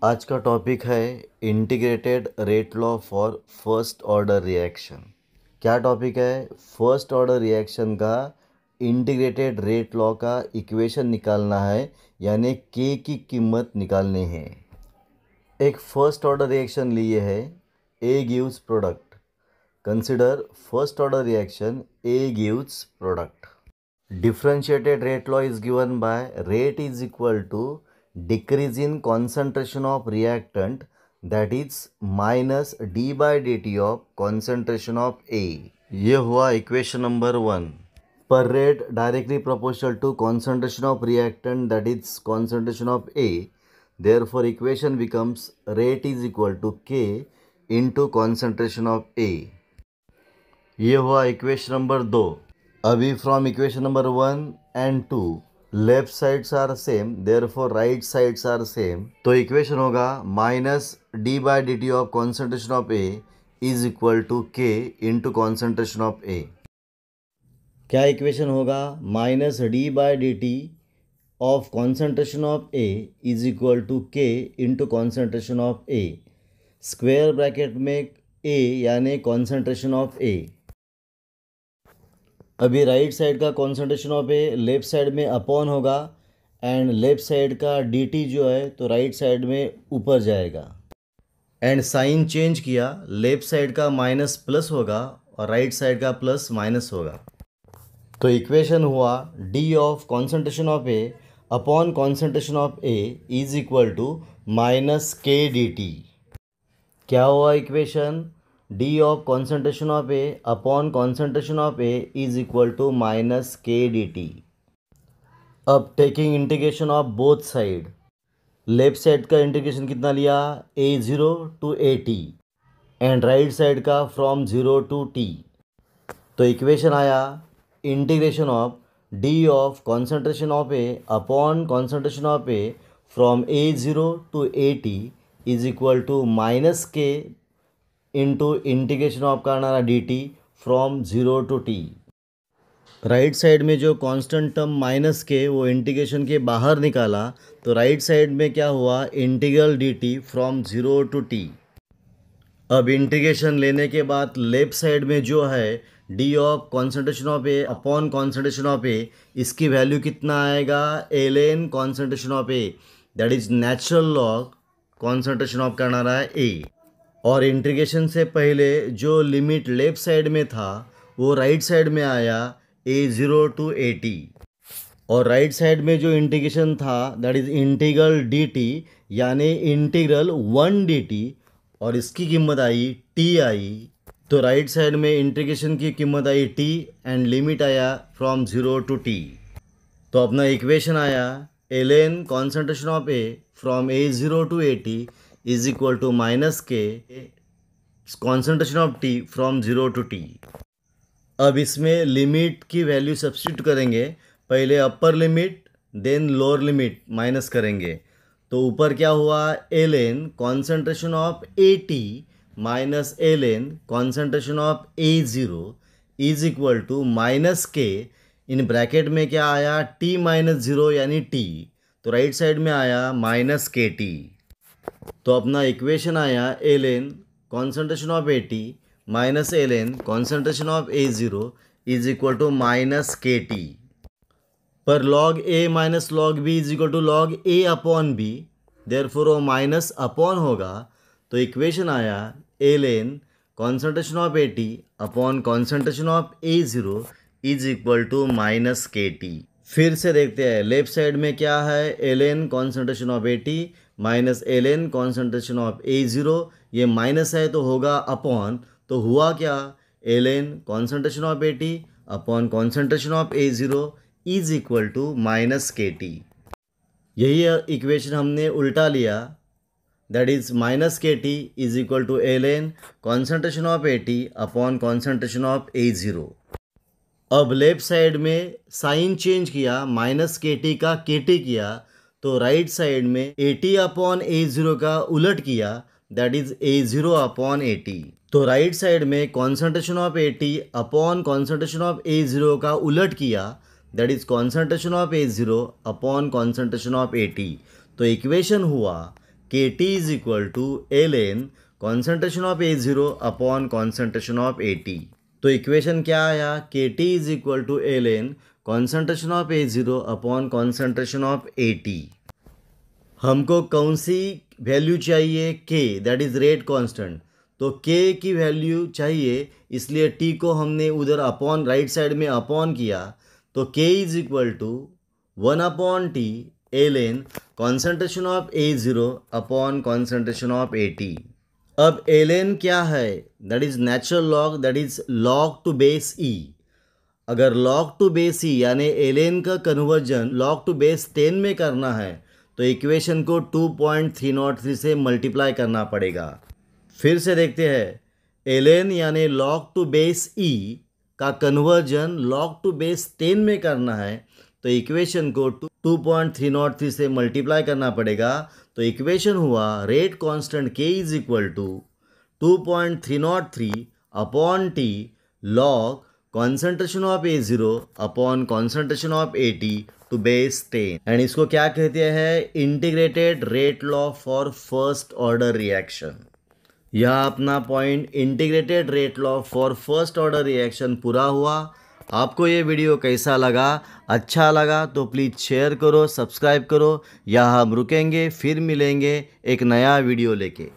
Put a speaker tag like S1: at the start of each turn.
S1: आज का टॉपिक है integrated rate law for first order reaction. क्या टॉपिक है? फर्स्ट ऑर्डर रिएक्शन का इंटीग्रेटेड रेट लॉ का इक्वेशन निकालना है, यानी के की कीमत निकालनी है। एक फर्स्ट ऑर्डर रिएक्शन लिए है, A gives product. Consider first order reaction, A gives product. Differentiated rate law is given by rate is equal to decrease in concentration of reactant, that is minus d by dt of concentration of A। ये हुआ equation number 1। पर rate directly proportional to concentration of reactant, that is concentration of A, therefore equation becomes rate is equal to K into concentration of A। ये हुआ equation number 2। अभी from equation number 1 and 2 left sides are same, therefore right sides are same. तो equation होगा minus D by D T of concentration of A is equal to K into concentration of A. क्या equation होगा? Minus D by D T of concentration of A is equal to K into concentration of A. Square bracket में A यानी concentration of A. अभी right side का concentration of A left side में upon होगा, and left side का D T जो है तो राइट साइड में ऊपर जाएगा। एंड साइन चेंज किया, लेफ्ट साइड का माइनस प्लस होगा और राइट साइड का प्लस माइनस होगा। तो इक्वेशन हुआ D of concentration of A upon concentration of A is equal to minus K D T. क्या हुआ equation? D of concentration of A upon concentration of A is equal to minus K D T. अब taking integration of both side, left side का integration कितना लिया? A zero to A T, and right side का from zero to T. तो equation आया integration of D of concentration of A upon concentration of A from A zero to A T is equal to minus K into integration of करना D T from zero to T. Right side में जो constant term minus के वो integration के बाहर निकाला, तो right side में क्या हुआ? Integral D T from zero to T. अब इंटीग्रेशन लेने के बाद लेफ्ट साइड में जो है D of concentration of A upon concentration of A, इसकी वैल्यू कितना आएगा? L N concentration of A, that is natural log concentration of करना रहा है ए। और इंटीग्रेशन से पहले जो लिमिट लेफ्ट साइड में था वो राइट साइड में आया ए ज़ीरो टू ए टी, और राइट साइड में जो इंटीग्रेशन था that is integral D T यानी इंटीग्रल वन डी टी, और इसकी कीमत आई टी आई। तो राइट साइड में इंटीग्रेशन की कीमत आई टी एंड लिमिट आया फ्रॉम ज़ीरो टू टी। तो अपना इक्वेशन आया L N concentration of A from A zero to A T is equal to minus K concentration of T from zero to T. अब इसमें limit की value substitute करेंगे, पहले upper limit then lower limit minus करेंगे। तो ऊपर क्या हुआ? L N concentration of A T minus L N concentration of A zero is equal to minus K, इन ब्रैकेट में क्या आया? टी माइनस ज़ीरो यानी टी, तो राइट साइड में आया माइनस के टी। तो अपना इक्वेशन आया L N concentration of A T minus L N concentration of A zero is equal to minus K T. पर log A minus log B is equal to log A upon B, therefore वो minus upon होगा। तो equation आया L N concentration of A T upon concentration of A zero is equal to minus K T. फिर से देखते हैं left side में क्या है? L N concentration of A T minus L N concentration of A zero, ये minus है तो होगा अपॉन। तो हुआ क्या? L N concentration of A T upon concentration of A zero is equal to minus K T. यही equation हमने उल्टा लिया, that is minus K T is equal to L N concentration of A T upon concentration of A zero. अब left side में sign change किया, minus K T का K T किया, तो राइट साइड में A T upon A zero का उलट किया, that is A zero upon A T. तो राइट साइड में concentration of A T upon concentration of A zero का उलट किया, that is concentration of A zero upon concentration of A T. तो equation हुआ K T is equal to L N concentration of A0 upon concentration of AT। तो equation क्या आया, K T is equal to L N concentration of A0 upon concentration of AT। हमको कौन सी value चाहिए, के, that is rate constant. तो के की वैल्यू चाहिए, इसलिए टी को हमने उधर अपॉन राइट साइड में अपॉन किया। तो K is equal to 1/T L N concentration of A0 upon concentration of AT। अब एल एन क्या है, that is natural log, that is log to base E. अगर लॉग टू बेस ई यानी L N का conversion log to base 10 में करना है तो इक्वेशन को 2.303 से मल्टीप्लाई करना पड़ेगा। फिर से देखते हैं, एल एन यानी लॉग टू बेस ई का कन्वर्जन लॉग टू बेस 10 में करना है तो इक्वेशन को 2.303 से मल्टीप्लाई करना पड़ेगा। तो इक्वेशन हुआ rate constant K is equal to 2.303 upon T log concentration of A0 upon concentration of AT to base 10। And इसको क्या कहते हैं, integrated rate law for first order reaction. यह अपना point integrated rate law for first order reaction पूरा हुआ। आपको ये वीडियो कैसा लगा, अच्छा लगा तो प्लीज़ शेयर करो, सब्सक्राइब करो। यहाँ हम रुकेंगे, फिर मिलेंगे एक नया वीडियो लेके।